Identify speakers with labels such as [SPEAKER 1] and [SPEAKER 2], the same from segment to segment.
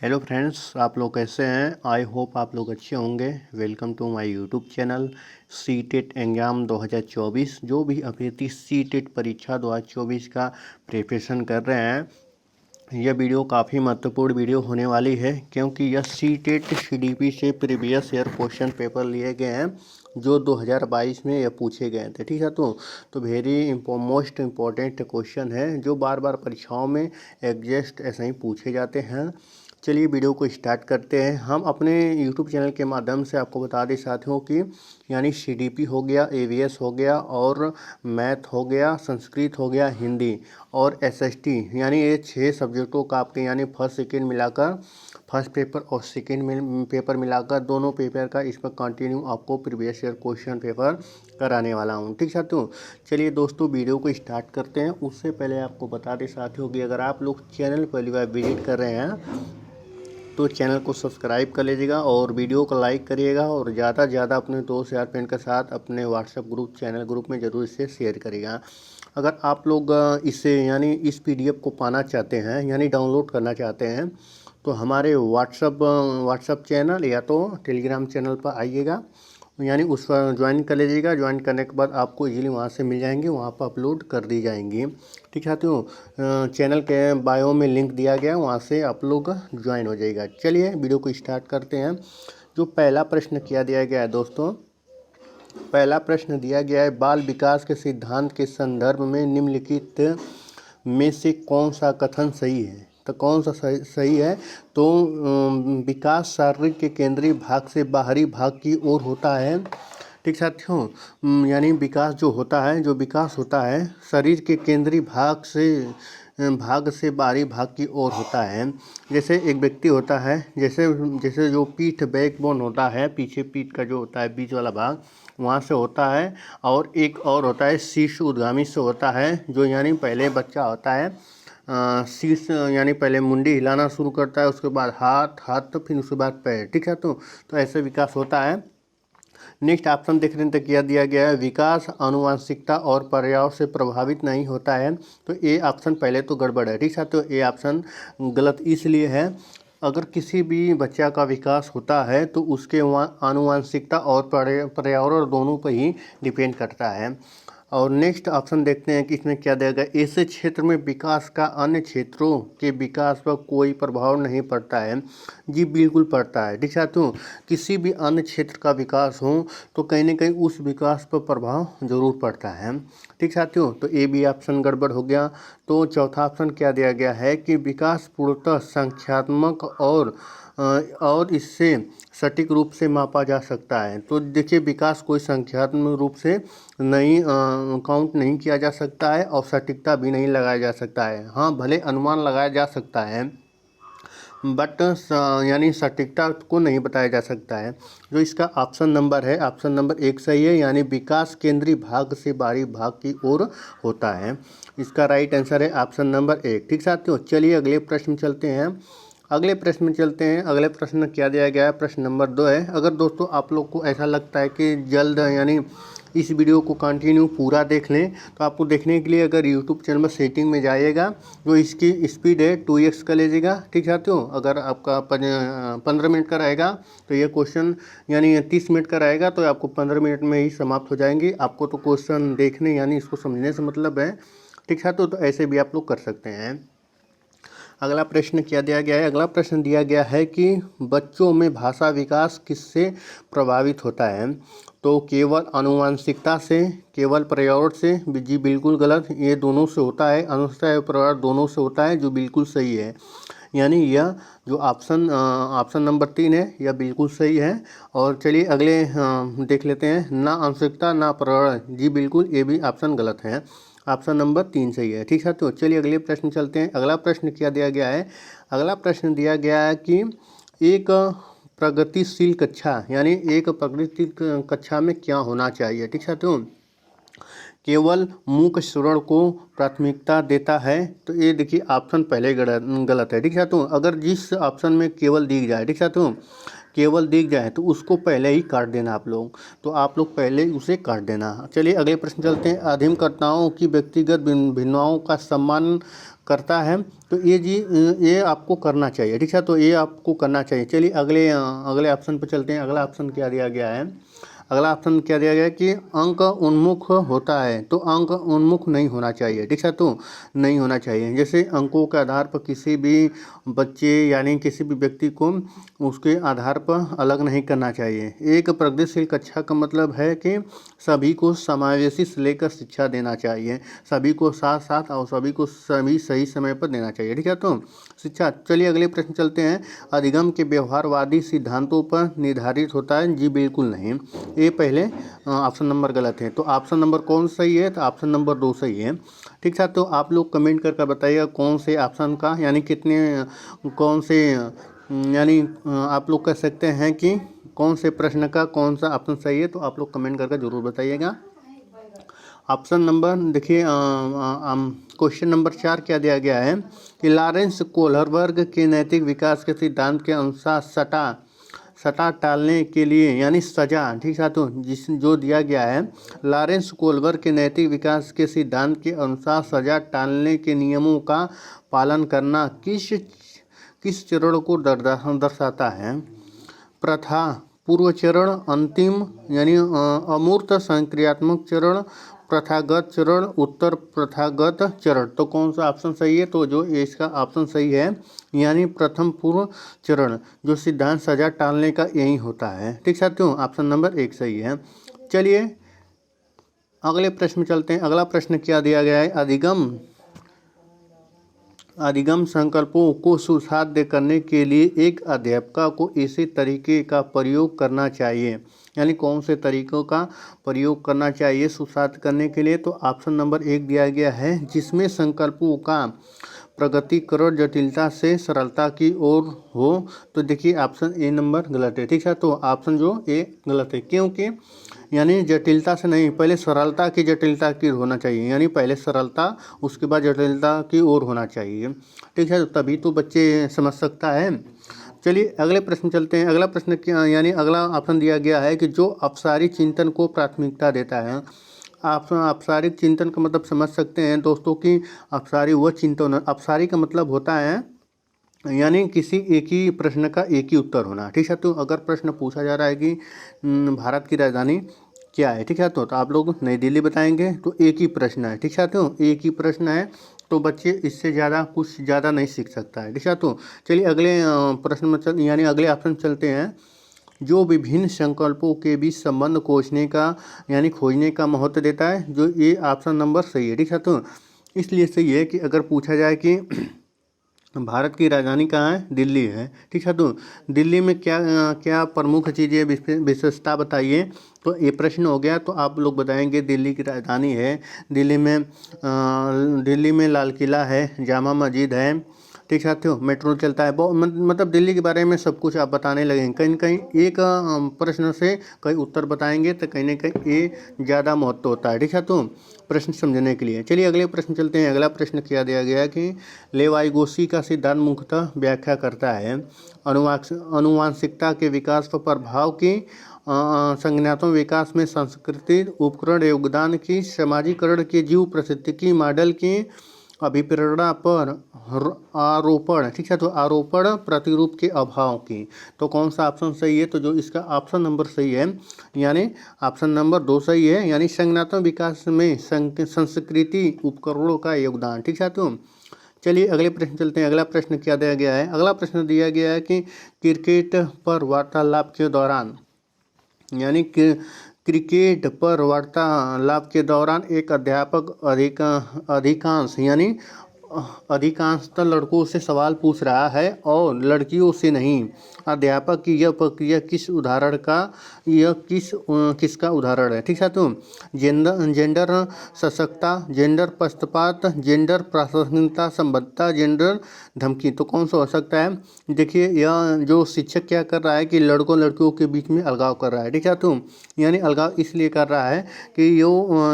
[SPEAKER 1] Hello friends, आप लोग कैसे हैं। आई होप आप लोग अच्छे होंगे। Welcome to my YouTube channel. CTET exam 2024 जो भी अभ्यर्थी सीटेट परीक्षा 2024 का प्रिपरेशन कर रहे हैं, यह वीडियो काफ़ी महत्वपूर्ण वीडियो होने वाली है क्योंकि यह सीटेट सीडीपी से प्रीवियस ईयर क्वेश्चन पेपर लिए गए हैं जो 2022 में यह पूछे गए थे। ठीक है, तो वेरी मोस्ट इम्पोर्टेंट क्वेश्चन है जो बार बार परीक्षाओं में एग्जैक्ट ऐसे ही पूछे जाते हैं। चलिए वीडियो को स्टार्ट करते हैं। हम अपने यूट्यूब चैनल के माध्यम से आपको बता दें साथियों कि यानी सीडीपी हो गया, एवीएस हो गया और मैथ हो गया, संस्कृत हो गया, हिंदी और एसएसटी, यानी ये 6 सब्जेक्टों का आपके यानी फर्स्ट सेकेंड मिलाकर, फर्स्ट पेपर और सेकेंड पेपर मिलाकर दोनों पेपर का इस पर कंटिन्यू आपको प्रीवियस ईयर क्वेश्चन पेपर कराने वाला हूँ। ठीक साथियों, चलिए दोस्तों वीडियो को स्टार्ट करते हैं। उससे पहले आपको बता दें साथियों कि अगर आप लोग चैनल पहली बार विजिट कर रहे हैं तो चैनल को सब्सक्राइब कर लीजिएगा और वीडियो को लाइक करिएगा और ज़्यादा से ज़्यादा अपने दोस्त यार फ्रेंड के साथ अपने व्हाट्सएप ग्रुप, चैनल ग्रुप में ज़रूर इसे शेयर करिएगा। अगर आप लोग इसे यानी इस पीडीएफ को पाना चाहते हैं यानी डाउनलोड करना चाहते हैं तो हमारे व्हाट्सएप चैनल या तो टेलीग्राम चैनल पर आइएगा, यानी उस पर ज्वाइन कर लीजिएगा। ज्वाइन करने के बाद आपको इजीली वहाँ से मिल जाएंगे, वहाँ पर अपलोड कर दी जाएंगी। ठीक है, तो चैनल के बायो में लिंक दिया गया है, वहाँ से आप लोग ज्वाइन हो जाएगा। चलिए वीडियो को स्टार्ट करते हैं। जो पहला प्रश्न किया दिया गया है दोस्तों, पहला प्रश्न दिया गया है, बाल विकास के सिद्धांत के संदर्भ में निम्नलिखित में से कौन सा कथन सही है। तो कौन सा सही है, तो विकास शारीरिक के केंद्रीय भाग से बाहरी भाग की ओर होता है। ठीक साथियों, यानी विकास जो होता है, जो विकास होता है शरीर के केंद्रीय भाग से बाहरी भाग की ओर होता है। जैसे एक व्यक्ति होता है, जैसे जैसे जो पीठ बैकबोन होता है, पीछे पीठ का जो होता है बीच वाला भाग वहाँ से होता है, और एक और होता है शीर्ष उद्गामी से होता है, जो यानी पहले बच्चा होता है शीर्ष यानी पहले मुंडी हिलाना शुरू करता है, उसके बाद हाथ तो फिर उसके बाद पैर। ठीक है, तो ऐसे विकास होता है। नेक्स्ट ऑप्शन देख रहे हैं तो क्या दिया गया है, विकास आनुवंशिकता और पर्यावरण से प्रभावित नहीं होता है। तो ये ऑप्शन पहले तो गड़बड़ है। ठीक है, तो ये ऑप्शन गलत इसलिए है, अगर किसी भी बच्चा का विकास होता है तो उसके आनुवंशिकता और पर्यावरण दोनों पर ही डिपेंड करता है। और नेक्स्ट ऑप्शन देखते हैं कि इसमें क्या दिया गया, ऐसे क्षेत्र में विकास का अन्य क्षेत्रों के विकास पर कोई प्रभाव नहीं पड़ता है। जी बिल्कुल पड़ता है। ठीक है, तो किसी भी अन्य क्षेत्र का विकास हो तो कहीं ना कहीं उस विकास पर प्रभाव जरूर पड़ता है। ठीक साथियों, तो ए बी ऑप्शन गड़बड़ हो गया। तो चौथा ऑप्शन क्या दिया गया है कि विकास पूर्णतः संख्यात्मक और इससे सटीक रूप से मापा जा सकता है। तो देखिए, विकास कोई संख्यात्मक रूप से नहीं काउंट नहीं किया जा सकता है और सटीकता भी नहीं लगाया जा सकता है। हाँ, भले अनुमान लगाया जा सकता है बट यानी सटीकता को नहीं बताया जा सकता है। जो इसका ऑप्शन नंबर है, ऑप्शन नंबर 1 सही है, यानी विकास केंद्रीय भाग से बाहरी भाग की ओर होता है। इसका राइट आंसर है ऑप्शन नंबर 1। ठीक साथियों, चलिए अगले प्रश्न चलते हैं। अगले प्रश्न में चलते हैं। अगले प्रश्न में क्या दिया गया है, प्रश्न नंबर 2 है। अगर दोस्तों आप लोग को ऐसा लगता है कि जल्द यानी इस वीडियो को कंटिन्यू पूरा देख लें तो आपको देखने के लिए अगर यूट्यूब चैनल में सेटिंग में जाइएगा, जो इसकी स्पीड है 2x कर लीजिएगा। ठीक है, तो अगर आपका 15 मिनट का रहेगा तो ये क्वेश्चन यानी 30 मिनट का रहेगा तो आपको 15 मिनट में ही समाप्त हो जाएंगे। आपको तो क्वेश्चन देखने यानी इसको समझने से मतलब है। ठीक है, तो ऐसे भी आप लोग कर सकते हैं। अगला प्रश्न क्या दिया गया है, अगला प्रश्न दिया गया है कि बच्चों में भाषा विकास किससे प्रभावित होता है। तो केवल आनुवंशिकता से, केवल पर्यावरण से। जी बिल्कुल गलत, ये दोनों से होता है, आनुवंशिकता और पर्यावरण दोनों से होता है, जो बिल्कुल सही है। यानी यह जो ऑप्शन नंबर 3 है यह बिल्कुल सही है। और चलिए अगले देख लेते हैं, ना आनुवंशिकता ना पर्यावरण। जी बिल्कुल, ये भी ऑप्शन गलत है, ऑप्शन नंबर 3 सही है। ठीक है, तो चलिए अगले प्रश्न चलते हैं। अगला प्रश्न क्या दिया गया है, अगला प्रश्न दिया गया है कि एक प्रगतिशील कक्षा यानी एक प्रगतिशील कक्षा में क्या होना चाहिए। ठीक है, तो केवल मूक श्रवण को प्राथमिकता देता है। तो ये देखिए ऑप्शन पहले गलत है। ठीक है, तो अगर जिस ऑप्शन में केवल दिख जाए, ठीक है, तो केवल दिख जाए तो उसको पहले ही काट देना आप लोग, तो आप लोग पहले उसे काट देना। चलिए अगले प्रश्न चलते हैं। अध्ययनकर्ताओं की व्यक्तिगत भिन्नताओं का सम्मान करता है तो ये आपको करना चाहिए, ठीक है। तो ये आपको करना चाहिए। चलिए अगले ऑप्शन पर चलते हैं। अगला ऑप्शन क्या दिया गया है? अगला ऑप्शन क्या दिया गया है कि अंक उन्मुख होता है, तो अंक उन्मुख नहीं होना चाहिए, ठीक है। तो नहीं होना चाहिए। जैसे अंकों के आधार पर किसी भी बच्चे यानी किसी भी व्यक्ति को उसके आधार पर अलग नहीं करना चाहिए। एक प्रगतिशील कक्षा का मतलब है कि सभी को समावेशी से लेकर शिक्षा देना चाहिए, सभी को साथ साथ और सभी को सभी सही समय पर देना चाहिए, ठीक है। तो शिक्षा। चलिए अगले प्रश्न चलते हैं। अधिगम के व्यवहारवादी सिद्धांतों पर निर्धारित होता है? जी बिल्कुल नहीं। ये पहले ऑप्शन नंबर गलत है। तो ऑप्शन नंबर कौन सही है? तो ऑप्शन नंबर 2 सही है, ठीक है। तो आप लोग कमेंट करके बताइएगा कौन से ऑप्शन का यानी कौन से यानी आप लोग कह सकते हैं कि कौन से प्रश्न का कौन सा ऑप्शन सही है। तो आप लोग कमेंट करके ज़रूर बताइएगा। ऑप्शन नंबर देखिए, क्वेश्चन नंबर 4 क्या दिया गया है कि लॉरेंस कोहलरबर्ग के नैतिक विकास के सिद्धांत के अनुसार सटा टालने के लिए यानी सजा, ठीक है। तो जो दिया गया है लॉरेंस कोहलरबर्ग के नैतिक विकास के सिद्धांत के अनुसार सजा टालने के नियमों का पालन करना किस चरण को दर्शाता है? प्रथा, पूर्व चरण, अंतिम यानी अमूर्त संक्रियात्मक चरण, प्रथागत चरण, उत्तर प्रथागत चरण। तो कौन सा ऑप्शन सही है? तो जो इसका ऑप्शन सही है यानी प्रथम पूर्व चरण, जो सिद्धांत सजा टालने का यही होता है, ठीक साथियों। ऑप्शन नंबर 1 सही है। चलिए अगले प्रश्न में चलते हैं। अगला प्रश्न क्या दिया गया है? अधिगम संकल्पों को सुसाध्य करने के लिए एक अध्यापक को इसी तरीके का प्रयोग करना चाहिए, यानी कौन से तरीकों का प्रयोग करना चाहिए सुसाध्य करने के लिए? तो ऑप्शन नंबर 1 दिया गया है, जिसमें संकल्पों का प्रगतिकरण जटिलता से सरलता की ओर हो। तो देखिए ऑप्शन ए नंबर गलत है, ठीक है। तो ऑप्शन जो ए गलत है, क्योंकि यानी जटिलता से नहीं, पहले सरलता की जटिलता की होना चाहिए, यानी पहले सरलता उसके बाद जटिलता की ओर होना चाहिए, ठीक है। तभी तो बच्चे समझ सकता है। चलिए अगले प्रश्न चलते हैं। अगला प्रश्न क्या यानी अगला ऑप्शन दिया गया है कि जो अपसारी चिंतन को प्राथमिकता देता है। आप अपसारिक चिंतन का मतलब समझ सकते हैं दोस्तों कि अपसारी वह चिंतन, अपसारी का मतलब होता है यानी किसी एक ही प्रश्न का एक ही उत्तर होना, ठीक है। तो अगर प्रश्न पूछा जा रहा है कि भारत की राजधानी क्या है, ठीक है, तो आप लोग नई दिल्ली बताएंगे, तो एक ही प्रश्न है, ठीक है। तो एक ही प्रश्न है तो बच्चे इससे ज़्यादा कुछ ज़्यादा नहीं सीख सकता है, ठीक है। तो चलिए अगले प्रश्न में यानी अगले ऑप्शन चलते हैं। जो विभिन्न संकल्पों के बीच संबंध खोजने का महत्व देता है, जो ये ऑप्शन नंबर सही है, ठीक है। तो इसलिए सही है कि अगर पूछा जाए कि भारत की राजधानी कहाँ है? दिल्ली है, ठीक है। तो दिल्ली में क्या प्रमुख चीज़ें विशेषता बताइए? तो ये प्रश्न हो गया। तो आप लोग बताएंगे दिल्ली की राजधानी है, दिल्ली में लाल किला है, जामा मस्जिद है, ठीक साथियों, मेट्रो चलता है। मतलब दिल्ली के बारे में सब कुछ आप बताने लगेंगे। कहीं न कहीं एक प्रश्न से कई उत्तर बताएंगे तो कहीं न कहीं ये ज़्यादा महत्व होता है, ठीक है। तो प्रश्न समझने के लिए चलिए अगले प्रश्न चलते हैं। अगला प्रश्न क्या दिया गया है कि लेवाइगोसी का सिद्धांत मुख्यतः व्याख्या करता है अनुवांशिकता के विकास पर प्रभाव की, संज्ञानात्मक विकास में संस्कृति उपकरण योगदान की, समाजीकरण के जीव पारिस्थितिकी मॉडल की, अभिप्रेरणा पर आरोपण, ठीक है। तो आरोपण प्रतिरूप के अभाव की। तो कौन सा ऑप्शन सही है? तो जो इसका ऑप्शन नंबर सही है यानी ऑप्शन नंबर 2 सही है, यानी संज्ञानात्मक विकास में संस्कृति उपकरणों का योगदान, ठीक है। तो चलिए अगले प्रश्न चलते हैं। अगला प्रश्न क्या दिया गया है? अगला प्रश्न दिया गया है कि क्रिकेट पर वार्तालाप के दौरान यानी क्रिकेट पर वार्तालाप के दौरान एक अध्यापक अधिकांशतः लड़कों से सवाल पूछ रहा है और लड़कियों से नहीं। अध्यापक की यह प्रक्रिया किसका उदाहरण है, ठीक है। तो जेंडर सशक्तता, जेंडर पक्षपात, जेंडर प्रासंगिकता, संबद्धता, जेंडर धमकी। तो कौन सा हो सकता है? देखिए यह जो शिक्षक क्या कर रहा है कि लड़कों लड़कियों के बीच में अलगाव कर रहा है, ठीक है। तो यानी अलगाव इसलिए कर रहा है कि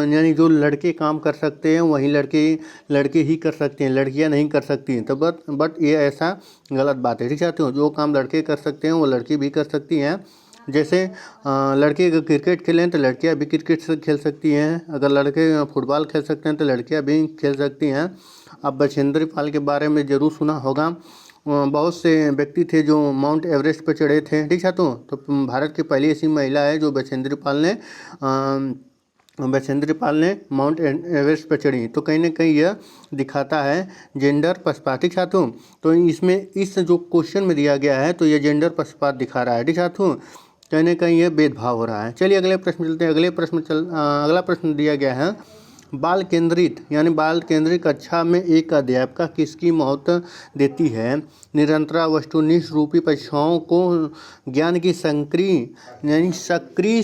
[SPEAKER 1] यानी जो लड़के काम कर सकते हैं वही लड़के ही कर सकते हैं, लड़कियां नहीं कर सकती हैं। तो बट ये ऐसा गलत बात है, ठीक है। तो जो काम लड़के कर सकते हैं वो लड़की भी कर सकती हैं। जैसे लड़के अगर क्रिकेट खेलें तो लड़कियां भी क्रिकेट से खेल सकती हैं, अगर लड़के फुटबॉल खेल सकते हैं तो लड़कियां भी खेल सकती हैं। अब बछेंद्री पाल के बारे में ज़रूर सुना होगा। बहुत से व्यक्ति थे जो माउंट एवरेस्ट पर चढ़े थे, ठीक है। तो भारत की पहली ऐसी महिला है जो बछेंद्री पाल ने माउंट एवरेस्ट पर चढ़ी। तो कहीं ना कहीं यह दिखाता है जेंडर पक्षपात, ठीक है। तो इसमें इस जो क्वेश्चन में दिया गया है तो ये जेंडर पक्षपात दिखा रहा है, ठीक है। कहीं ना कहीं ये भेदभाव हो रहा है। चलिए अगले प्रश्न चलते हैं। अगला प्रश्न दिया गया है, बाल केंद्रित कक्षा में एक अध्यापिका किसकी मौत देती है? निरंतर वस्तुनिष्ठ रूपी परीक्षाओं को ज्ञान की सक्रिय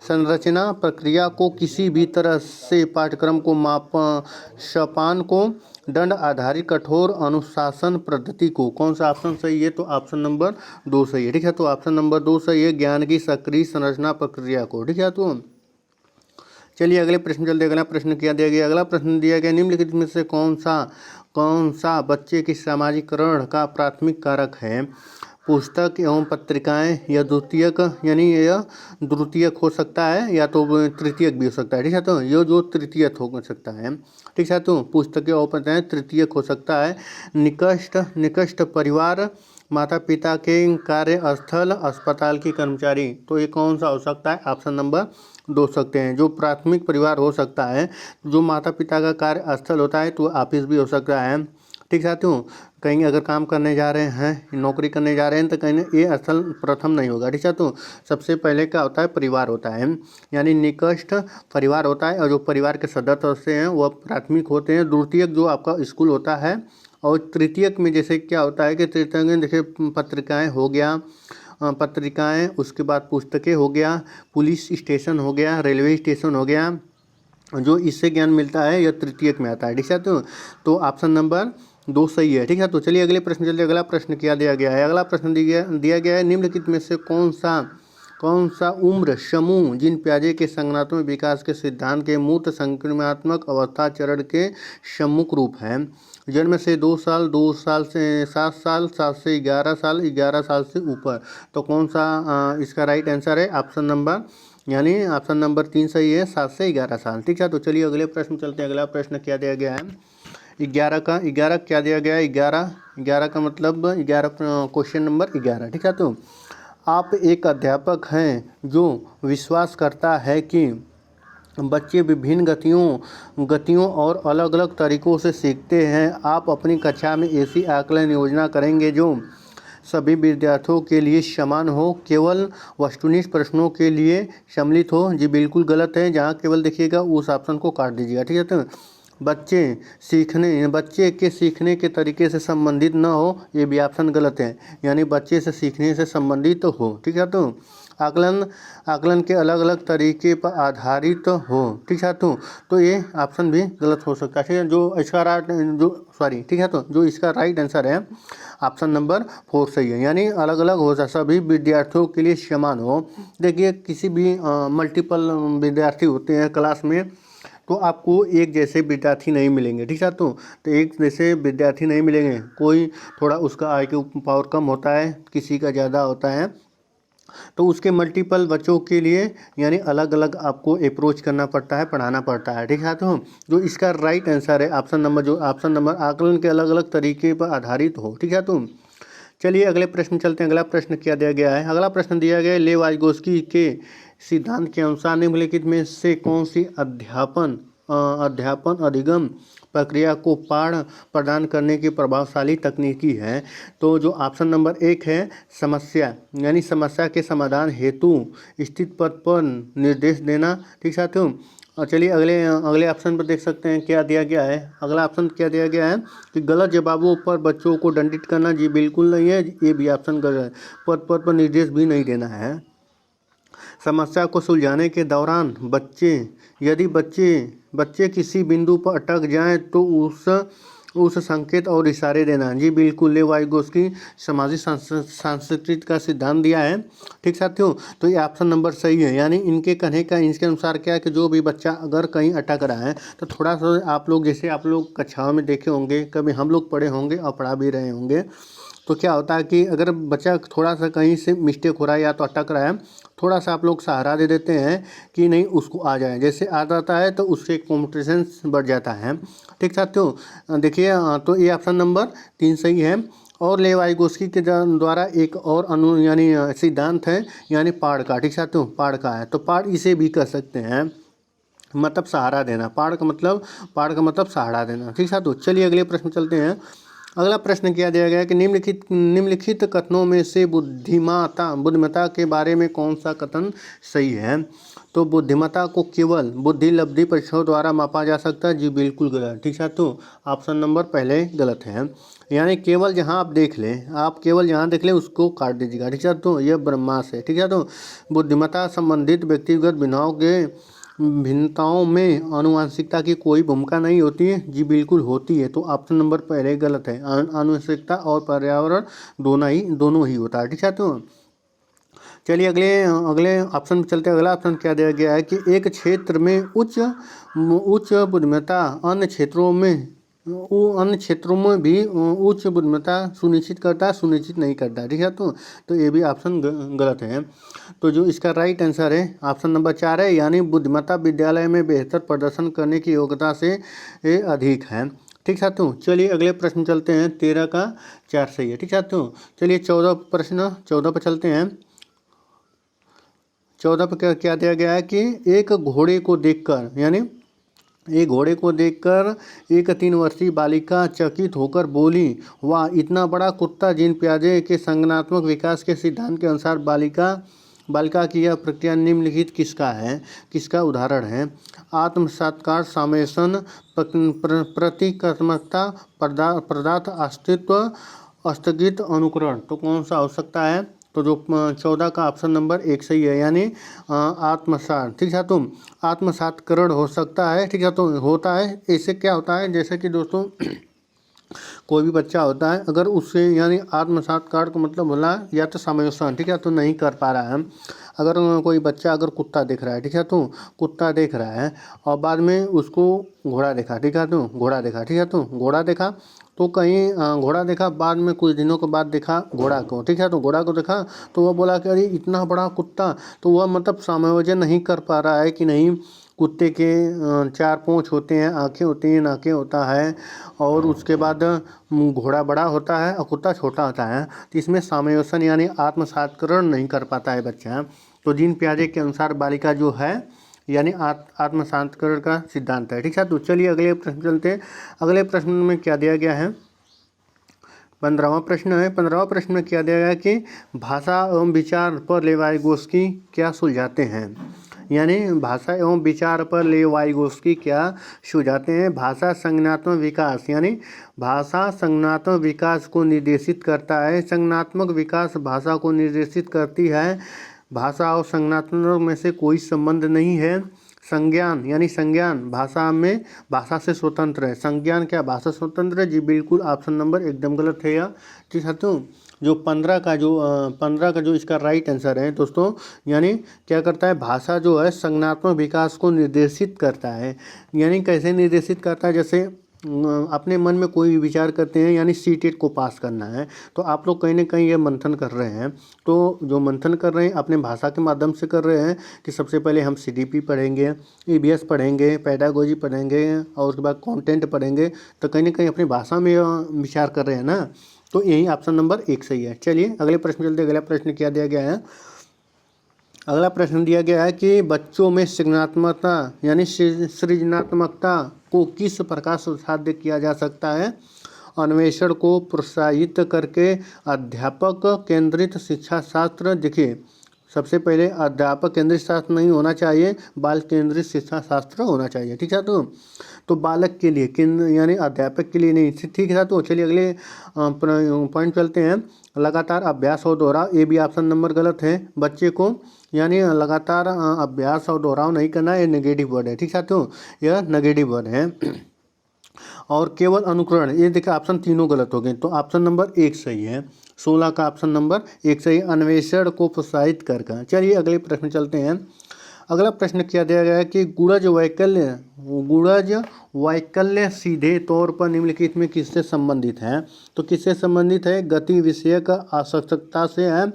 [SPEAKER 1] संरचना प्रक्रिया को किसी भी तरह से पाठ्यक्रम को मापन को दंड आधारित कठोर अनुशासन पद्धति को। कौन सा ऑप्शन सही है? तो ऑप्शन नंबर 2 सही है, ठीक है। तो ऑप्शन नंबर 2 सही है, ज्ञान की सक्रिय संरचना प्रक्रिया को, ठीक है। तो चलिए अगले प्रश्न चलते। अगला प्रश्न क्या दिया गया? अगला प्रश्न दिया गया, निम्नलिखित में से कौन सा बच्चे के सामाजिकरण का प्राथमिक कारक है? पुस्तक एवं पत्रिकाएं या द्वितीयक, यानी यह द्वितीयक हो सकता है या तो तृतीयक भी हो सकता है, ठीक है। तो ये जो तृतीयक हो सकता है, ठीक है। तो पुस्तकें और पत्रिकाएं तृतीयक हो सकता है। निकष्ट परिवार, माता पिता के कार्यस्थल, अस्पताल के कर्मचारी। तो ये कौन सा हो सकता है? ऑप्शन नंबर 2 सकते हैं। जो प्राथमिक परिवार हो सकता है, जो माता पिता का कार्यस्थल होता है तो ऑफिस भी हो सकता है, ठीक साथियों। कहीं अगर काम करने जा रहे हैं, नौकरी करने जा रहे हैं तो कहीं ये स्थल प्रथम नहीं होगा, ठीक है। तो सबसे पहले क्या होता है? परिवार होता है, यानी निकष्ट परिवार होता है और जो परिवार के सदस्य होते हैं वह प्राथमिक होते हैं। द्वितीयक जो आपका स्कूल होता है, और तृतीयक में जैसे क्या होता है कि तृतीयक में देखिए पत्रिकाएँ हो गया, उसके बाद पुस्तकें हो गया, पुलिस स्टेशन हो गया, रेलवे स्टेशन हो गया, जो इससे ज्ञान मिलता है यह तृतीयक में आता है, ठीक है। तो ऑप्शन नंबर 2 सही है, ठीक है। तो चलिए अगले प्रश्न चलते। अगला प्रश्न क्या दिया गया है? अगला प्रश्न दिया गया है, निम्नलिखित में से कौन सा उम्र समूह जिन पियाजे के संज्ञानात्मक विकास के सिद्धांत के मूर्त संक्रमणात्मक अवस्था चरण के सम्मुख रूप है? जन्म से 2 साल, 2 साल से 7 साल, 7 से 11 साल, 11 साल से ऊपर। तो कौन सा इसका राइट आंसर है? ऑप्शन नंबर 3 सही है, 7 से 11 साल, ठीक है। तो चलिए अगले प्रश्न चलते हैं। अगला प्रश्न क्या दिया गया है? 11 क्या दिया गया है? 11 का मतलब 11, क्वेश्चन नंबर 11, ठीक है। तो आप एक अध्यापक हैं जो विश्वास करता है कि बच्चे विभिन्न गतियों और अलग अलग तरीकों से सीखते हैं। आप अपनी कक्षा में ऐसी आकलन योजना करेंगे जो सभी विद्यार्थियों के लिए समान हो, केवल वस्तुनिष्ठ प्रश्नों के लिए सम्मिलित हो। जी बिल्कुल गलत है, जहाँ केवल देखिएगा उस ऑप्शन को काट दीजिएगा, ठीक है। तो बच्चे के सीखने के तरीके से संबंधित न हो, ये भी ऑप्शन गलत है, यानी बच्चे से सीखने से संबंधित हो, ठीक है। तो आकलन के अलग अलग तरीके पर आधारित हो, ठीक है। तो ये ऑप्शन भी गलत हो सकता है, ठीक है। ठीक है। तो जो इसका राइट आंसर है ऑप्शन नंबर 4 सही है, यानी अलग अलग हो सभी विद्यार्थियों के लिए समान हो। देखिए किसी भी मल्टीपल विद्यार्थी होते हैं क्लास में, तो आपको एक जैसे विद्यार्थी नहीं मिलेंगे, ठीक है। तो एक जैसे विद्यार्थी नहीं मिलेंगे, कोई थोड़ा उसका IQ पावर कम होता है, किसी का ज़्यादा होता है, तो उसके मल्टीपल बच्चों के लिए यानी अलग अलग आपको अप्रोच करना पड़ता है, पढ़ाना पड़ता है, ठीक है। तो जो इसका राइट आंसर है ऑप्शन नंबर आकलन के अलग अलग तरीके पर आधारित हो, ठीक है। तो चलिए अगले प्रश्न चलते हैं। अगला प्रश्न क्या दिया गया है? अगला प्रश्न दिया गया है, लेव वाइगोस्की के सिद्धांत के अनुसार निम्नलिखित में से कौन सी अध्यापन अधिगम प्रक्रिया को पाठ प्रदान करने की प्रभावशाली तकनीकी है? तो जो ऑप्शन नंबर 1 है, समस्या, यानी समस्या के समाधान हेतु स्थित पद पर निर्देश देना, ठीक साथियों। और चलिए अगले ऑप्शन पर देख सकते हैं क्या दिया गया है। अगला ऑप्शन क्या दिया गया है कि गलत जवाबों पर बच्चों को दंडित करना। जी बिल्कुल नहीं है, ये भी ऑप्शन गलत है। पद पर निर्देश भी नहीं देना है। समस्या को सुलझाने के दौरान यदि बच्चे किसी बिंदु पर अटक जाएं तो उस संकेत और इशारे देना। जी बिल्कुल, लेव वाइगोस्की सामाजिक सांस्कृतिक का सिद्धांत दिया है, ठीक साथियों। तो ये ऑप्शन नंबर सही है, यानी इनके कहने का इसके अनुसार क्या है कि जो भी बच्चा अगर कहीं अटक रहा है तो थोड़ा सा आप लोग कक्षाओं में देखे होंगे, कभी हम लोग पढ़े होंगे और पढ़ा भी रहे होंगे, तो क्या होता है कि अगर बच्चा थोड़ा सा कहीं से मिस्टेक हो रहा है या तो अटक रहा है, थोड़ा सा आप लोग सहारा दे देते हैं कि नहीं उसको आ जाए, जैसे आ जाता है तो उससे कॉम्पिटिशन बढ़ जाता है। ठीक साथियों, देखिए तो ये ऑप्शन नंबर 3 सही है। और लेवाइगोस्की के द्वारा एक और यानी सिद्धांत है, यानी पाड़ का। ठीक साथियों, पाड़ का है, तो पाड़ इसे भी कर सकते हैं, मतलब सहारा देना। पाड़ का मतलब सहारा देना। ठीक साथियों, चलिए अगले प्रश्न चलते हैं। अगला प्रश्न क्या दिया गया है कि निम्नलिखित कथनों में से बुद्धिमत्ता के बारे में कौन सा कथन सही है। तो बुद्धिमत्ता को केवल बुद्धि लब्धि परीक्षाओं द्वारा मापा जा सकता है, जी बिल्कुल गलत। ठीक है, तो ऑप्शन नंबर पहले गलत है, यानी केवल जहां आप देख लें, आप केवल जहां देख लें उसको काट दीजिएगा। ठीक है, तो यह ब्रह्मास है। ठीक है, तो बुद्धिमत्ता संबंधित व्यक्तिगत भिन्नताओं में आनुवंशिकता की कोई भूमिका नहीं होती है, जी बिल्कुल होती है। तो ऑप्शन नंबर पहले गलत है, आनुवंशिकता और पर्यावरण दोनों ही होता है। ठीक है, तो चलिए अगले ऑप्शन में चलते हैं। अगला ऑप्शन क्या दिया गया है कि एक क्षेत्र में उच्च बुद्धिमत्ता अन्य क्षेत्रों में भी उच्च बुद्धिमत्ता सुनिश्चित नहीं करता। ठीक है, तो ये भी ऑप्शन गलत है। तो जो इसका राइट आंसर है ऑप्शन नंबर 4 है, यानी बुद्धिमत्ता विद्यालय में बेहतर प्रदर्शन करने की योग्यता से अधिक है। ठीक साथियों, चलिए अगले प्रश्न चलते हैं। 13 का 4 सही है। ठीक साथियों, चलिए 14 पर चलते हैं। 14 पर क्या दिया गया है कि एक घोड़े को देखकर एक 3 वर्षीय बालिका चकित होकर बोली, वाह, इतना बड़ा कुत्ता। जीन पियाजे के संज्ञानात्मक विकास के सिद्धांत के अनुसार बालिका की यह प्रक्रिया निम्नलिखित किसका उदाहरण है। आत्मसात्कार, सामेसन, प्रतीकात्मकता, पदार्थ अस्तित्व, स्थगित अनुकरण। तो कौन सा हो सकता है। तो जो 14 का ऑप्शन नंबर 1 सही है, यानी आत्मसात। ठीक है, तो आत्मसात्करण हो सकता है। ठीक है, तो होता है। इससे क्या होता है, जैसे कि दोस्तों कोई भी बच्चा होता है, अगर उससे यानी आत्मसात्कार का मतलब बोला या तो समावेशन, ठीक है, तो नहीं कर पा रहा है। अगर कोई बच्चा अगर कुत्ता देख रहा है, ठीक है, तो कुत्ता देख रहा है और बाद में उसको घोड़ा देखा। ठीक है, तो घोड़ा देखा तो कहीं घोड़ा देखा, बाद में कुछ दिनों के बाद देखा घोड़ा को। ठीक है, तो घोड़ा को देखा तो वह बोला कि अरे इतना बड़ा कुत्ता। तो वह मतलब समायोजन नहीं कर पा रहा है कि नहीं, कुत्ते के 4 पूँछ होते हैं, आँखें होती हैं, नाकें होता है, और उसके बाद घोड़ा बड़ा होता है और कुत्ता छोटा होता है। तो इसमें समायोजन यानी आत्मसात्करण नहीं कर पाता है बच्चा। तो जीन पियाजे के अनुसार बालिका जो है यानी आत्मसात्करण का सिद्धांत है। ठीक है, तो चलिए अगले प्रश्न चलते हैं। अगले प्रश्न में क्या दिया गया है, 15वां प्रश्न है। 15वां प्रश्न में क्या दिया गया है कि भाषा एवं विचार पर लेवाइगोस्की क्या सुलझाते हैं। यानी भाषा एवं विचार पर लेवाइगोस्की क्या सुझाते हैं। भाषा संज्ञानात्मक विकास, यानी भाषा संज्ञानात्मक विकास को निर्देशित करता है। संज्ञानात्मक विकास भाषा को निर्देशित करती है। भाषा और संज्ञानात्मक में से कोई संबंध नहीं है। संज्ञान यानी संज्ञान भाषा से स्वतंत्र है। संज्ञान क्या भाषा स्वतंत्र है, जी बिल्कुल ऑप्शन नंबर एकदम गलत है यह। ठीक है, तो जो 15 का जो इसका राइट आंसर है दोस्तों, यानी क्या करता है, भाषा जो है संज्ञानात्मक विकास को निर्देशित करता है। यानी कैसे निर्देशित करता है, जैसे अपने मन में कोई विचार करते हैं, यानी सीटेट को पास करना है, तो आप लोग कहीं ना कहीं ये मंथन कर रहे हैं। तो जो मंथन कर रहे हैं अपने भाषा के माध्यम से कर रहे हैं कि सबसे पहले हम CDP पढ़ेंगे, EVS पढ़ेंगे, पेडागोजी पढ़ेंगे और उसके बाद कंटेंट पढ़ेंगे। तो कहीं ना कहीं अपनी भाषा में विचार कर रहे हैं ना। तो यही ऑप्शन नंबर 1 सही है। चलिए अगले प्रश्न चलते हैं। अगला प्रश्न क्या दिया गया है। अगला प्रश्न दिया गया है कि बच्चों में सृजनात्मकता यानी सृजनात्मकता को किस प्रकार साध्य किया जा सकता है। अन्वेषण को प्रोत्साहित करके, अध्यापक केंद्रित शिक्षा शास्त्र। देखिए, सबसे पहले अध्यापक केंद्रित शास्त्र नहीं होना चाहिए, बाल केंद्रित शिक्षा शास्त्र होना चाहिए। ठीक है, तो बालक के लिए यानी अध्यापक के लिए नहीं। ठीक है, तो चलिए अगले पॉइंट चलते हैं। लगातार अभ्यास और दोहराव, ये भी ऑप्शन नंबर गलत है। बच्चे को यानी लगातार अभ्यास और दोहराव नहीं करना, ये नेगेटिव वर्ड है। ठीक है, तो यह नेगेटिव वर्ड है। और केवल अनुकरण, ये देखिए ऑप्शन तीनों गलत हो गए। तो ऑप्शन नंबर 1 सही है। 16 का ऑप्शन नंबर 1 सही, अन्वेषण को प्रोत्साहित कर। चलिए अगले प्रश्न चलते हैं। अगला प्रश्न क्या दिया गया है कि गुणज वैकल्य सीधे तौर पर निम्नलिखित में किससे संबंधित है। तो किससे संबंधित है? गति विषयक आसक्तता से है,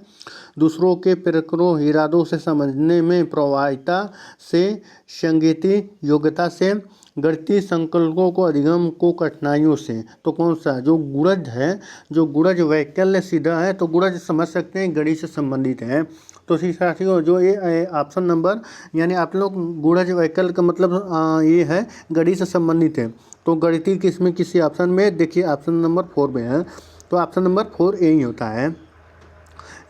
[SPEAKER 1] दूसरों के प्रकरणों इरादों से समझने में प्रभाविता से, संगीती योग्यता से, गणितीय संकल्पों को अधिगम को कठिनाइयों से। तो कौन सा? जो गुणज है, जो गुणज वैकल्य सीधा है, तो गुणज समझ सकते हैं गणित से संबंधित है। तो साथियों जो ये ऑप्शन नंबर यानी आप लोग गुणज वैकल्य का मतलब ये है गणित से संबंधित है। तो गणितीय किसमें किसी ऑप्शन में देखिए ऑप्शन नंबर 4 में है, तो ऑप्शन नंबर 4 ए ही होता है।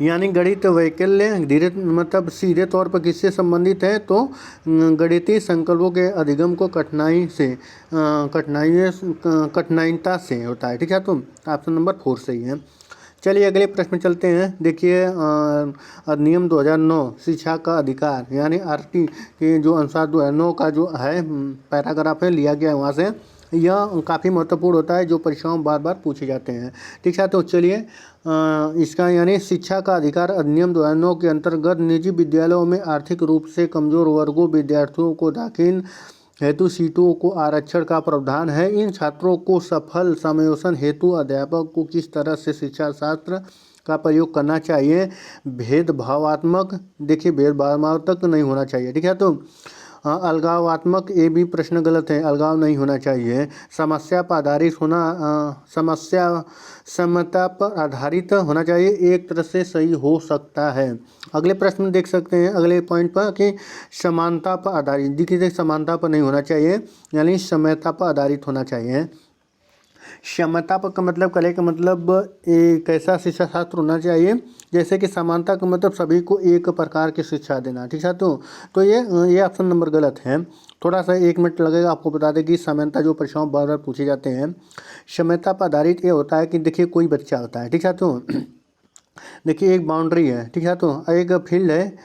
[SPEAKER 1] यानी गणित वैकल्य धीरे मतलब सीधे तौर पर किससे संबंधित है? तो गणितीय संकल्पों के अधिगम को कठिनाइता से होता है। ठीक है, तो ऑप्शन नंबर 4 सही है। चलिए अगले प्रश्न चलते हैं। देखिए अधिनियम 2009 शिक्षा का अधिकार यानी आरटी के जो अनुसार 2009 का जो है पैराग्राफ है लिया गया है वहाँ से। यह काफ़ी महत्वपूर्ण होता है जो परीक्षाओं में बार बार पूछे जाते हैं। ठीक है, तो चलिए इसका यानी शिक्षा का अधिकार अधिनियम 2009 के अंतर्गत निजी विद्यालयों में आर्थिक रूप से कमजोर वर्गों विद्यार्थियों को दाखिल हेतु सीटों को आरक्षण का प्रावधान है। इन छात्रों को सफल समावेशन हेतु अध्यापक को किस तरह से शिक्षा शास्त्र का प्रयोग करना चाहिए? भेदभावात्मक, देखिए भेदभावात्मक नहीं होना चाहिए। ठीक है, तो अलगावात्मक, ये भी प्रश्न गलत है, अलगाव नहीं होना चाहिए। समस्या पर आधारित होना, समता पर आधारित होना चाहिए, एक तरह से सही हो सकता है। अगले प्रश्न देख सकते हैं अगले पॉइंट पर कि समानता पर आधारित, देखिए समानता पर नहीं होना चाहिए यानी समता पर आधारित होना चाहिए। क्षमता पर का मतलब कले का मतलब एक ऐसा शिक्षा शास्त्र होना चाहिए जैसे कि समानता का मतलब सभी को एक प्रकार की शिक्षा देना। ठीक है, तो ये ऑप्शन नंबर गलत है। थोड़ा सा 1 मिनट लगेगा आपको बता दें कि समानता जो परीक्षाओं बार बार पूछे जाते हैं। क्षमता पर आधारित ये होता है कि देखिए कोई बच्चा होता है। ठीक है, तो देखिए एक बाउंड्री है। ठीक है, तो एक फील्ड है,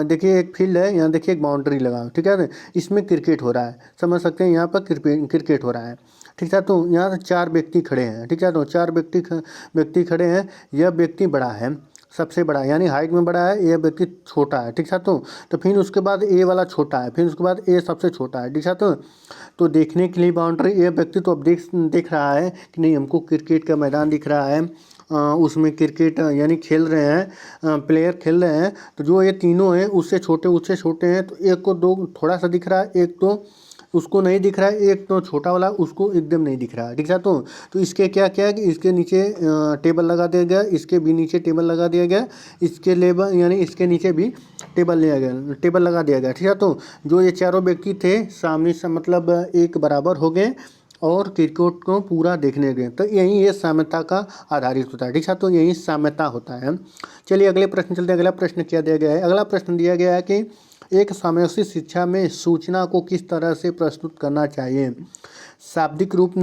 [SPEAKER 1] देखिए एक फील्ड है, यहाँ देखिए एक बाउंड्री लगा। ठीक है, इसमें क्रिकेट हो रहा है, समझ सकते हैं यहाँ पर क्रिकेट हो रहा है। ठीक है, तो यहाँ 4 व्यक्ति खड़े हैं। ठीक है, तो 4 व्यक्ति खड़े हैं। यह व्यक्ति बड़ा है, सबसे बड़ा यानी हाइट में बड़ा है, यह व्यक्ति छोटा है। ठीक है, तो फिर उसके बाद ए वाला छोटा है, फिर उसके बाद ए सबसे छोटा है। ठीक है, तो देखने के लिए बाउंड्री, ये व्यक्ति तो अब देख रहा है कि नहीं हमको क्रिकेट का मैदान दिख रहा है, उसमें क्रिकेट यानी खेल रहे हैं, प्लेयर खेल रहे हैं। तो जो ये तीनों हैं उससे छोटे हैं, तो एक को दो थोड़ा सा दिख रहा है, एक तो उसको नहीं दिख रहा है, एक तो छोटा वाला उसको एकदम नहीं दिख रहा है। ठीक है, तो इसके क्या है कि इसके नीचे टेबल लगा दिया गया, इसके भी नीचे टेबल लगा दिया गया, इसके लेबल यानी इसके नीचे भी टेबल लगा दिया गया। ठीक है, तो जो ये चारों व्यक्ति थे सामने से मतलब एक बराबर हो गए और क्रिकेट को पूरा देखने गए। तो यही ये साम्यता का आधारित होता है। ठीक है, तो यही साम्यता होता है। चलिए अगले प्रश्न चलते हैं। अगला प्रश्न क्या दिया गया है? अगला प्रश्न दिया गया है कि एक सामयिक शिक्षा में सूचना को किस तरह से प्रस्तुत करना चाहिए? शाब्दिक रूप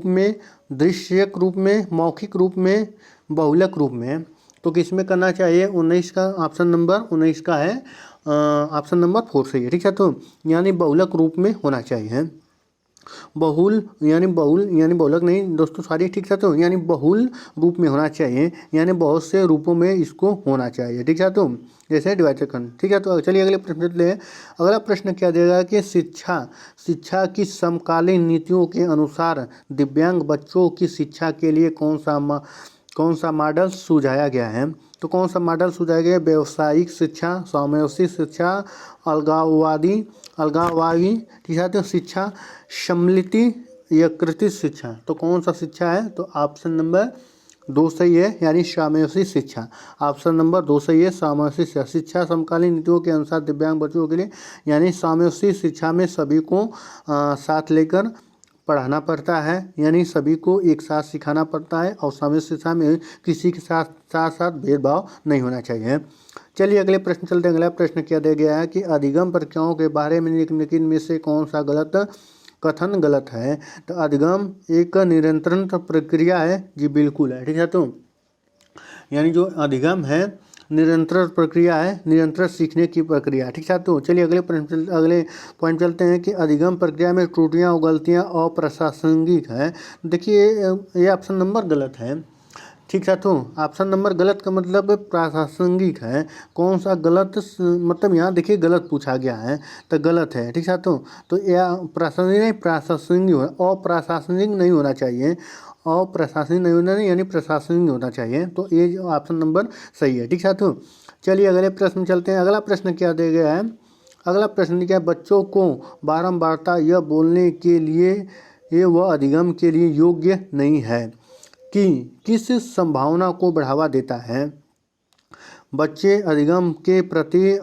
[SPEAKER 1] में, दृश्यक रूप में, मौखिक रूप में, बहुलक रूप में। तो किस में करना चाहिए? 19 का ऑप्शन नंबर 19 का है, ऑप्शन नंबर 4 सही है। ठीक है, तो यानी बहुलक रूप में होना चाहिए। बहुल यानी बहुलक नहीं दोस्तों सॉरी। ठीक है, तो यानी बहुल रूप में होना चाहिए यानी बहुत से रूपों में इसको होना चाहिए। ठीक है, तो जैसे डिवाइड खंड। ठीक है, तो चलिए अगले प्रश्न ले। अगला प्रश्न क्या देगा कि शिक्षा की समकालीन नीतियों के अनुसार दिव्यांग बच्चों की शिक्षा के लिए कौन सा मॉडल सुझाया गया है? तो कौन सा मॉडल सुझाया गया? व्यावसायिक शिक्षा, सामूहिक शिक्षा, अलगाववादी। ठीक है, तो शिक्षा, सम्मिलित या कृतिक शिक्षा। तो कौन सा शिक्षा है? तो ऑप्शन नंबर 2 सही है यानी सामूहिक शिक्षा। ऑप्शन नंबर 2 सही है, सामूहिक शिक्षा समकालीन नीतियों के अनुसार दिव्यांग बच्चों के लिए यानी सामूहिक शिक्षा में सभी को साथ लेकर पढ़ाना पड़ता है यानी सभी को एक साथ सिखाना पड़ता है और सामूहिक शिक्षा में किसी के साथ भेदभाव नहीं होना चाहिए। चलिए अगले प्रश्न चलते हैं। अगला प्रश्न क्या दिया गया है कि अधिगम प्रक्रियाओं के बारे में निम्नलिखित में से कौन सा कथन गलत है? तो अधिगम एक निरंतर प्रक्रिया है। जी बिल्कुल है। ठीक है, तो यानी जो अधिगम है निरंतर प्रक्रिया है, निरंतर सीखने की प्रक्रिया। ठीक है, तो चलिए अगले पॉइंट चलते हैं कि अधिगम प्रक्रिया में त्रुटियां और गलतियां अप्रासंगिक है। देखिए ये ऑप्शन नंबर गलत है। ठीक साथियों, ऑप्शन नंबर गलत का मतलब प्रासंगिक है। कौन सा गलत मतलब यहाँ देखिए गलत पूछा गया है तो गलत है। ठीक साथियों, तो यह प्रासंगिक नहीं प्रासंगिक हो, अप्रासंगिक नहीं होना चाहिए, अप्रशासनिक नहीं होना नहीं यानी प्रशासनिक होना चाहिए। तो ये जो ऑप्शन नंबर सही है। ठीक साथियों, चलिए अगले प्रश्न चलते हैं। अगला प्रश्न क्या दिया गया है? अगला प्रश्न क्या है? बच्चों को बारंबारता यह बोलने के लिए ये वह अधिगम के लिए योग्य नहीं है कि किस संभावना को बढ़ावा देता है? बच्चे अधिगम के प्रति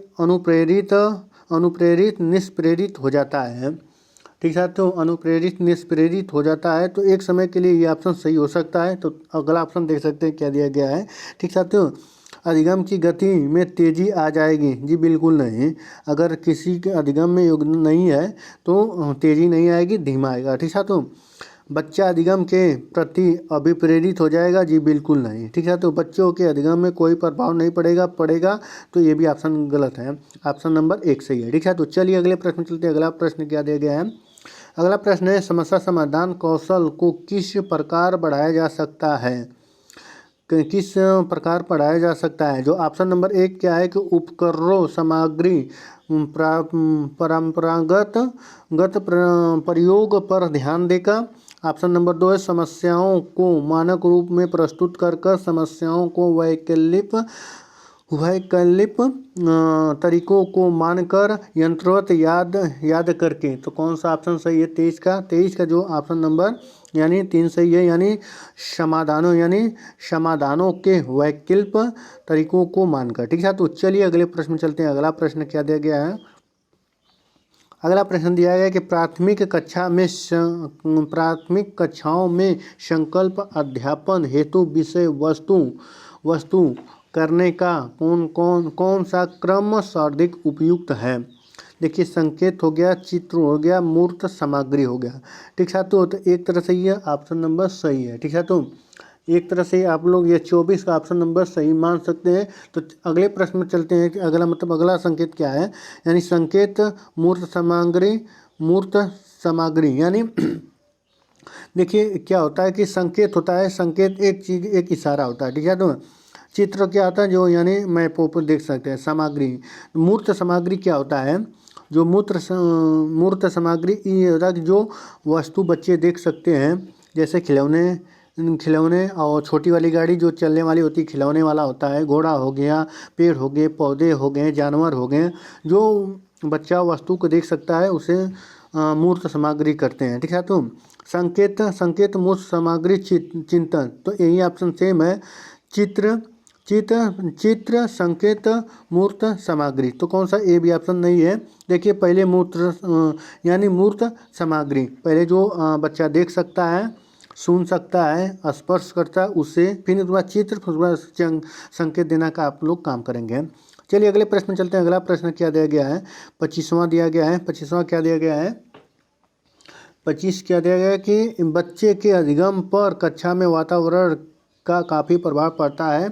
[SPEAKER 1] अनुप्रेरित निष्प्रेरित हो जाता है। ठीक है, तो अनुप्रेरित निष्प्रेरित हो जाता है। तो एक समय के लिए ये ऑप्शन सही हो सकता है। तो अगला ऑप्शन देख सकते हैं क्या दिया गया है। ठीक साथियों, अधिगम की गति में तेजी आ जाएगी। जी बिल्कुल नहीं। अगर किसी के अधिगम में योगदान नहीं है तो तेजी नहीं आएगी, धीमा आएगा। ठीक है, तो बच्चा अधिगम के प्रति अभिप्रेरित हो जाएगा। जी बिल्कुल नहीं। ठीक है, तो बच्चों के अधिगम में कोई प्रभाव नहीं पड़ेगा। तो ये भी ऑप्शन गलत है। ऑप्शन नंबर 1 सही है। ठीक है, तो चलिए अगले प्रश्न चलते हैं। अगला प्रश्न क्या दिया गया है? अगला प्रश्न है समस्या समाधान कौशल को किस प्रकार बढ़ाया जा सकता है? किस प्रकार पढ़ाया जा सकता है? जो ऑप्शन नंबर 1 क्या है कि उपकरणों सामग्री परंपरागत प्रयोग पर ध्यान देकर। ऑप्शन नंबर 2 है समस्याओं को मानक रूप में प्रस्तुत कर समस्याओं को वैकल्पिक तरीकों को मानकर यंत्रवत याद करके। तो कौन सा ऑप्शन सही है? 23 का जो ऑप्शन नंबर यानी 3 सही है, यानी समाधानों के वैकल्पिक तरीकों को मानकर। ठीक है, तो चलिए अगले प्रश्न चलते हैं। अगला प्रश्न क्या दिया गया है? अगला प्रश्न दिया गया है कि प्राथमिक कक्षाओं में संकल्प अध्यापन हेतु विषय वस्तु करने का कौन सा क्रम सर्वाधिक उपयुक्त है? देखिए, संकेत हो गया, चित्र हो गया, मूर्त सामग्री हो गया। ठीक है, तो एक तरह से ये ऑप्शन नंबर सही है। ठीक है, तो एक तरह से आप लोग ये 24 का ऑप्शन नंबर सही मान सकते हैं। तो अगले प्रश्न में चलते हैं कि अगला संकेत क्या है? यानी संकेत मूर्त सामग्री यानी देखिए क्या होता है कि संकेत होता है, संकेत एक चीज़ एक इशारा होता है। ठीक है, तो चित्र क्या होता है? जो यानी मैपों पर देख सकते हैं। सामग्री मूर्त सामग्री क्या होता है? जो मूर्त सामग्री ये होता है कि जो वस्तु बच्चे देख सकते हैं, जैसे खिलौने और छोटी वाली गाड़ी जो चलने वाली होती है, खिलौने वाला होता है, घोड़ा हो गया, पेड़ हो गए, पौधे हो गए, जानवर हो गए, जो बच्चा वस्तु को देख सकता है उसे मूर्त सामग्री करते हैं। ठीक है, तो संकेत मूर्त सामग्री चिंतन। तो यही ऑप्शन सेम है, चित्र संकेत मूर्त सामग्री। तो कौन सा? ए भी ऑप्शन नहीं है। देखिए, पहले यानी मूर्त सामग्री पहले जो बच्चा देख सकता है, सुन सकता है, स्पर्श करता है उसे, फिर उसके बाद चित्र, फिर उसके बाद संकेत देना का आप लोग काम करेंगे। चलिए अगले प्रश्न चलते हैं। अगला प्रश्न क्या दिया गया है? 25वां दिया गया है। 25वां क्या दिया गया है? 25 क्या दिया गया है कि बच्चे के अधिगम पर कक्षा में वातावरण का काफ़ी प्रभाव पड़ता है।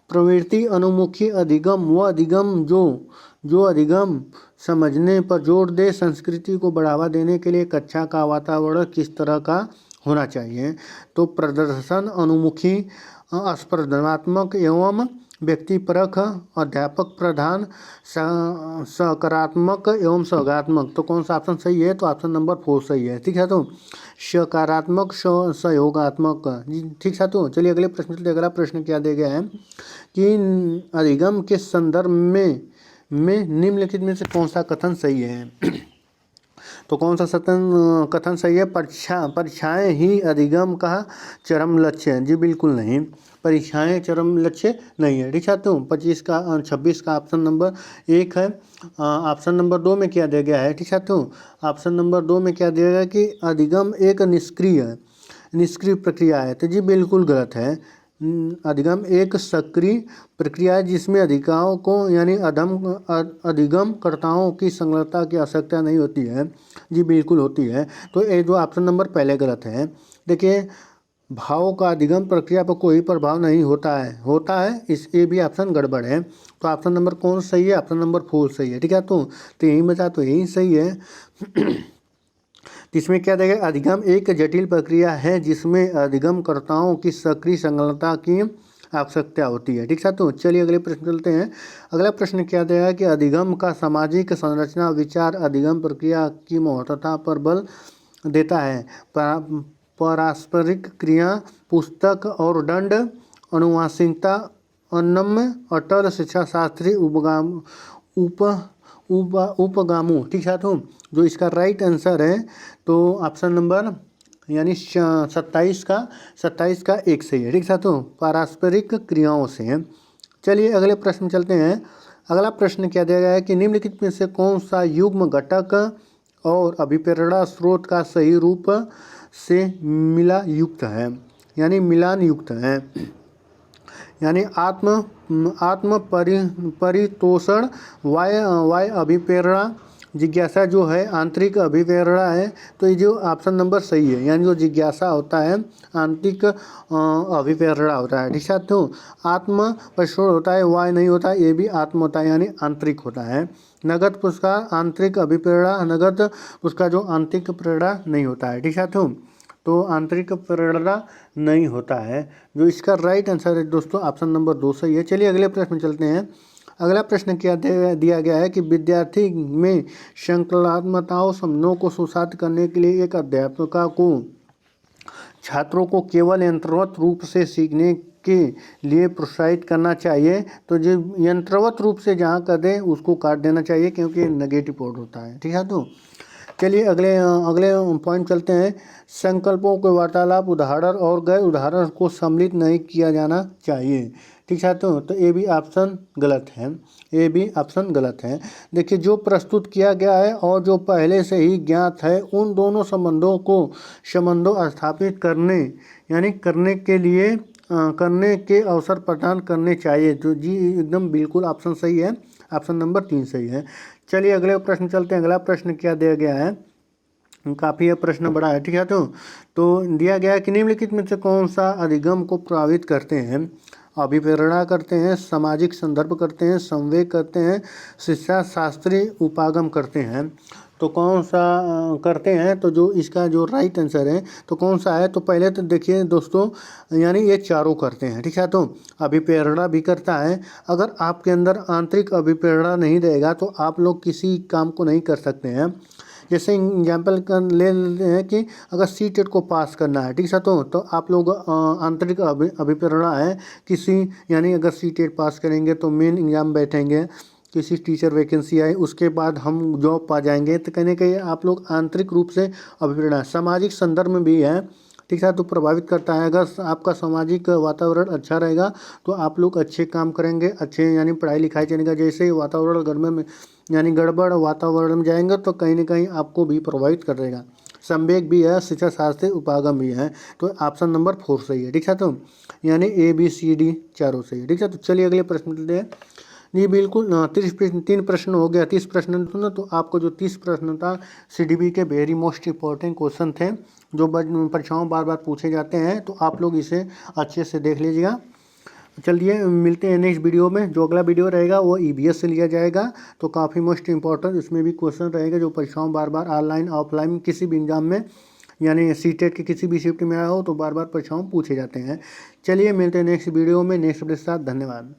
[SPEAKER 1] प्रवृत्ति अनुमुखी अधिगम वह अधिगम जो अधिगम समझने पर जोर दे। संस्कृति को बढ़ावा देने के लिए कक्षा का वातावरण किस तरह का होना चाहिए? तो प्रदर्शन अनुमुखी, स्पर्धात्मक एवं व्यक्तिपरक, अध्यापक प्रधान, सकारात्मक एवं सहयोगात्मक। तो कौन सा ऑप्शन सही है? तो ऑप्शन नंबर 4 सही है। ठीक है, तो सकारात्मक सहयोगात्मक। ठीक है, तो चलिए अगले प्रश्न चलते। अगला प्रश्न क्या दिया गया है कि अधिगम के संदर्भ में निम्नलिखित में से कौन सा कथन सही है? तो कौन सा कथन सही है? परीक्षाएं ही अधिगम का चरम लक्ष्य है। जी बिल्कुल नहीं, परीक्षाएं चरम लक्ष्य नहीं है। ठीक है, तो 26 का ऑप्शन नंबर 1 है। ऑप्शन नंबर 2 में क्या दिया गया है? ठीक है, तो ऑप्शन नंबर 2 में क्या दिया गया कि अधिगम एक निष्क्रिय प्रक्रिया है। तो जी बिल्कुल गलत है। अधिगम एक सक्रिय प्रक्रिया है जिसमें अधिकारों को यानी अधिगमकर्ताओं की संलग्नता की आवश्यकता नहीं होती है। जी बिल्कुल होती है। तो ये जो ऑप्शन नंबर पहले गलत है। देखिए, भावों का अधिगम प्रक्रिया पर कोई प्रभाव नहीं होता है इस ये भी ऑप्शन गड़बड़ है। तो ऑप्शन नंबर कौन सही है? ऑप्शन नंबर 4 सही है। ठीक है, तो यही बचा, तो यही सही है। इसमें क्या देगा, अधिगम एक जटिल प्रक्रिया है जिसमें अधिगमकर्ताओं की सक्रिय संलग्नता की आवश्यकता होती है। ठीक साथियों, चलिए अगले प्रश्न चलते हैं। अगला प्रश्न क्या देगा कि अधिगम का सामाजिक संरचना विचार अधिगम प्रक्रिया की महत्वता पर बल देता है। पारस्परिक क्रिया, पुस्तक और दंड, अनुवांशिकता, अनम्य, अटल, शिक्षा शास्त्री, उपगामु। ठीक साथियों, जो इसका राइट आंसर है तो ऑप्शन नंबर यानी 27 का एक सही है। ठीक साथियों, पारस्परिक क्रियाओं से। चलिए अगले प्रश्न चलते हैं। अगला प्रश्न क्या दिया गया है कि निम्नलिखित में से कौन सा युग्म घटक और अभिप्रेरणा स्रोत का सही रूप से मिला युक्त है, यानी मिलान युक्त है, यानी आत्म परितोषण, वाय अभिप्रेरणा, जिज्ञासा जो है आंतरिक अभिप्रेरणा है। तो ये जो ऑप्शन नंबर सही है, यानी जो जिज्ञासा होता है आंतरिक अभिप्रेरणा होता है। ठीक साथियों, आत्म परितोषण होता है, वाय नहीं होता, ये भी आत्म होता है यानी आंतरिक होता है। नगद पुरस्कार आंतरिक अभिप्रेरणा, नगद पुरस्कार जो आंतरिक प्रेरणा नहीं होता है। ठीक साथियों, तो आंतरिक प्रेरणा नहीं होता है। जो इसका राइट आंसर है दोस्तों ऑप्शन नंबर 2 सही है। चलिए अगले प्रश्न चलते हैं। अगला प्रश्न क्या दिया गया है कि विद्यार्थी में संकल्पनात्मक समझों को सुसाध करने के लिए एक अध्यापक को छात्रों को केवल यंत्रवत रूप से सीखने के लिए प्रोत्साहित करना चाहिए। तो जो यंत्रवत रूप से जहाँ कर दें उसको काट देना चाहिए, क्योंकि नेगेटिव पॉइंट होता है। ठीक है, तो चलिए अगले पॉइंट चलते हैं। संकल्पों के वार्तालाप, उदाहरण और गैर उदाहरण को सम्मिलित नहीं किया जाना चाहिए। ठीक है, तो ये भी ऑप्शन गलत है, ये भी ऑप्शन गलत है। देखिए, जो प्रस्तुत किया गया है और जो पहले से ही ज्ञात है उन दोनों संबंधों स्थापित करने यानी करने के अवसर प्रदान करने चाहिए। तो जी एकदम बिल्कुल ऑप्शन सही है, ऑप्शन नंबर 3 सही है। चलिए अगले प्रश्न चलते हैं। अगला प्रश्न क्या दिया गया है, काफ़ी यह प्रश्न बड़ा है। ठीक है, तो दिया गया है कि निम्नलिखित में से कौन सा अधिगम को प्रभावित करते हैं। अभिप्रेरणा करते हैं, सामाजिक संदर्भ करते हैं, संवेग करते हैं, शिक्षा शास्त्रीय उपागम करते हैं। तो कौन सा करते हैं, तो जो इसका जो राइट आंसर है तो कौन सा है। तो पहले तो देखिए दोस्तों, यानी ये चारों करते हैं। ठीक है, तो अभिप्रेरणा भी करता है। अगर आपके अंदर आंतरिक अभिप्रेरणा नहीं रहेगा तो आप लोग किसी काम को नहीं कर सकते हैं। जैसे एग्जाम्पल ले लेते हैं कि अगर सीटेट को पास करना है, ठीक है, तो आप लोग आंतरिक अभिप्रेरणा है किसी, यानी अगर सीटेट पास करेंगे तो मेन एग्जाम बैठेंगे, किसी टीचर वैकेंसी आए उसके बाद हम जॉब पा जाएंगे। तो कहीं ना कहीं आप लोग आंतरिक रूप से अभिप्रेरणा, सामाजिक संदर्भ में भी है। ठीक है, तो प्रभावित करता है। अगर आपका सामाजिक वातावरण अच्छा रहेगा तो आप लोग अच्छे काम करेंगे, अच्छे यानी पढ़ाई लिखाई चलेगा। जैसे ही वातावरण गड़बड़ में यानी गड़बड़ वातावरण में जाएंगे तो कहीं ना कहीं आपको भी प्रभावित करेगा। संवेग भी है, शिक्षा शास्त्र उपागम भी है। तो ऑप्शन नंबर 4 सही है। ठीक है, तो यानी ABCD चारों सही है। ठीक है, तो चलिए अगले प्रश्न लेते हैं। जी बिल्कुल, 3 प्रश्न हो गया। 30 प्रश्न सुनो, तो आपको जो 30 प्रश्न था CDB के वेरी मोस्ट इंपॉर्टेंट क्वेश्चन थे जो परीक्षाओं बार बार पूछे जाते हैं, तो आप लोग इसे अच्छे से देख लीजिएगा। चलिए मिलते हैं नेक्स्ट वीडियो में। जो अगला वीडियो रहेगा वो EVS से लिया जाएगा, तो काफ़ी मोस्ट इंपॉर्टेंट इसमें भी क्वेश्चन रहेगा जो परीक्षाओं बार बार ऑनलाइन ऑफलाइन किसी भी एग्जाम में, यानी सीटेट के किसी भी शिफ्ट में आया हो तो बार बार परीक्षाओं पूछे जाते हैं। चलिए मिलते हैं नेक्स्ट वीडियो में नेक्स्ट अपडेट के साथ। धन्यवाद।